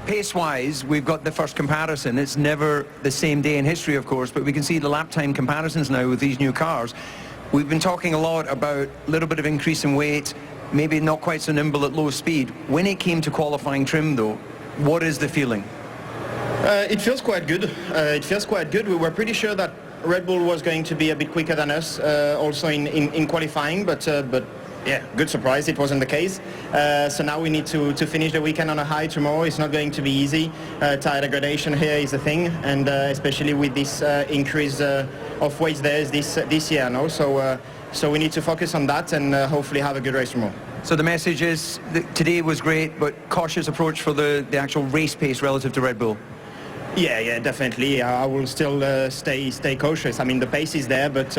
pace-wise, we've got the first comparison. It's never the same day in history, of course, but we can see the lap time comparisons now with these new cars. We've been talking a lot about a little bit of increase in weight, maybe not quite so nimble at low speed. When it came to qualifying trim, though, what is the feeling? It feels quite good. We were pretty sure that Red Bull was going to be a bit quicker than us, also in qualifying, but yeah, good surprise, it wasn't the case. So now we need to finish the weekend on a high tomorrow. It's not going to be easy. Tire degradation here is a thing, and especially with this increase of weights there this year, no? So we need to focus on that and hopefully have a good race tomorrow. So the message is that today was great, but cautious approach for the actual race pace relative to Red Bull. Yeah, definitely. I will still stay cautious. I mean, the pace is there, but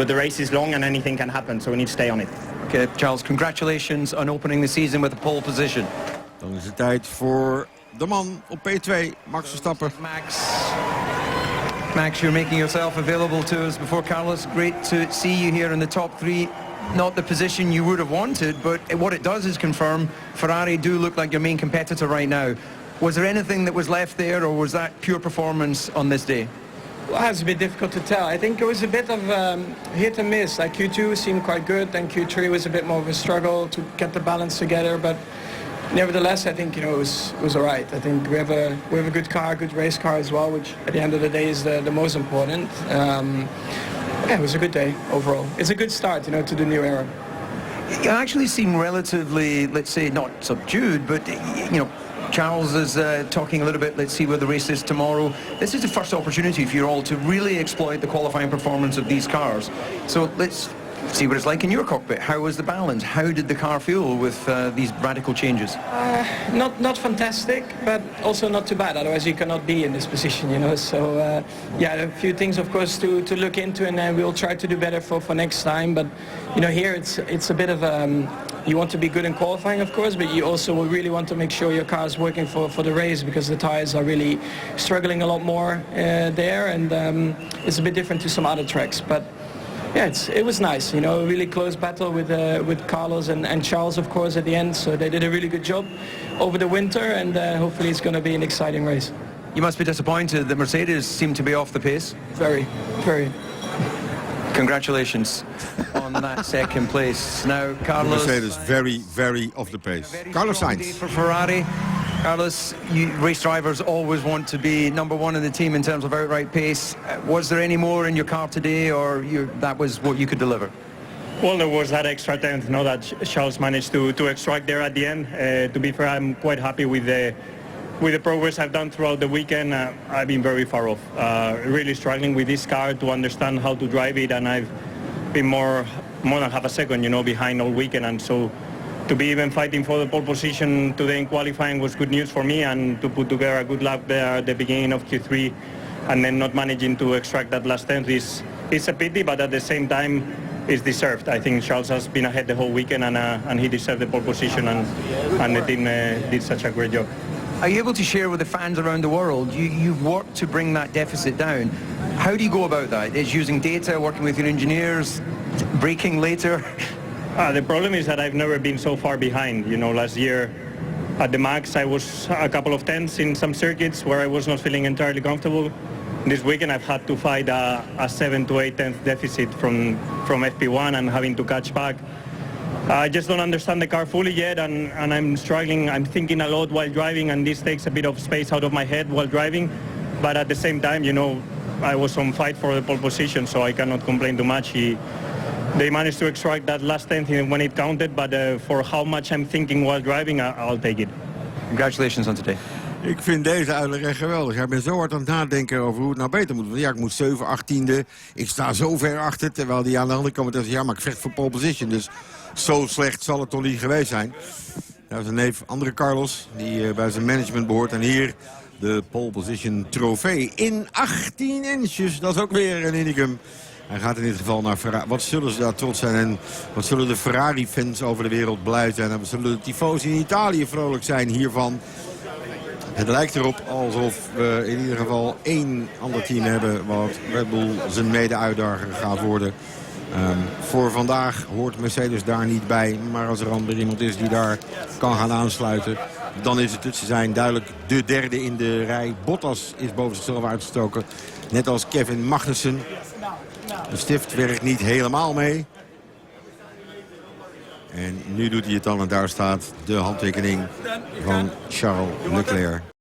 the race is long and anything can happen, so we need to stay on it. Okay, Charles, congratulations on opening the season with a pole position. Dan is het tijd voor de man op P2, Max Verstappen. Max, you're making yourself available to us before Carlos. Great to see you here in the top three. Not the position you would have wanted, but what it does is confirm Ferrari do look like your main competitor right now. Was there anything that was left there, or was that pure performance on this day? Well, it's a bit difficult to tell. I think it was a bit of hit and miss. Like Q2 seemed quite good, and Q3 was a bit more of a struggle to get the balance together. But nevertheless, I think it was all right. I think we have a good car, good race car as well, which at the end of the day is the most important. Yeah, it was a good day overall. It's a good start, to the new era. You actually seem relatively, let's say, not subdued, but Charles is talking a little bit, let's see where the race is tomorrow. This is the first opportunity for you all to really exploit the qualifying performance of these cars. So let's see what it's like in your cockpit. How was the balance? How did the car feel with these radical changes? Not fantastic, but also not too bad. Otherwise you cannot be in this position, So yeah, a few things of course to look into, and we'll try to do better for next time. But here it's a bit of you want to be good in qualifying, of course, but you also will really want to make sure your car is working for the race, because the tires are really struggling a lot more there, and it's a bit different to some other tracks. But yeah, it was nice, a really close battle with Carlos and Charles, of course, at the end. So they did a really good job over the winter, and hopefully it's going to be an exciting race. You must be disappointed that Mercedes seem to be off the pace. Very, very. Congratulations on that second place. Now, Carlos. Mercedes very off the pace. Carlos Sainz. For Ferrari. Carlos, race drivers always want to be number one in the team in terms of outright pace. Was there any more in your car today, or that was what you could deliver? Well, there was that extra tenth, that Charles managed to extract there at the end. To be fair, I'm quite happy with the progress I've done throughout the weekend. I've been very far off. Really struggling with this car to understand how to drive it, and I've been more than half a second, behind all weekend, and so to be even fighting for the pole position today in qualifying was good news for me, and to put together a good lap there at the beginning of Q3 and then not managing to extract that last tenth is a pity, but at the same time it's deserved. I think Charles has been ahead the whole weekend, and he deserved the pole position, and the team did such a great job. Are you able to share with the fans around the world? You've worked to bring that deficit down. How do you go about that? Is using data, working with your engineers, braking later? The problem is that I've never been so far behind. Last year at the max I was a couple of tenths in some circuits where I was not feeling entirely comfortable. This weekend I've had to fight a 7 to 8 tenth deficit from FP1 and having to catch back. I just don't understand the car fully yet, and I'm struggling. I'm thinking a lot while driving, and this takes a bit of space out of my head while driving. But at the same time, I was on fight for the pole position, so I cannot complain too much. They managed to extract that last tenth when it counted, but for how much I'm thinking while driving, I'll take it. Congratulations on today. Ik vind deze uitleg echt geweldig. Ik ben zo hard aan het nadenken over hoe het nou beter moet. Ja, ik moet 7, 18e. Ik sta zo ver achter, terwijl die aan de andere kant zegt, ja, maar ik vecht voor pole position. Dus zo slecht zal het toch niet geweest zijn. Daar is een neef, andere Carlos, die bij zijn management behoort. En hier de pole position trofee in 18 inches. Dat is ook weer een unicum. Hij gaat in dit geval naar Ferrari. Wat zullen ze daar trots zijn en wat zullen de Ferrari-fans over de wereld blij zijn. En wat zullen de tifosi in Italië vrolijk zijn hiervan. Het lijkt erop alsof we in ieder geval 1 ander team hebben wat Red Bull zijn mede-uitdager gaat worden. Voor vandaag hoort Mercedes daar niet bij. Maar als er dan weer iemand is die daar kan gaan aansluiten, dan is het. Ze zijn duidelijk de derde in de rij. Bottas is boven zichzelf uitgestoken. Net als Kevin Magnussen. De stift werkt niet helemaal mee. En nu doet hij het dan en daar staat de handtekening van Charles Leclerc.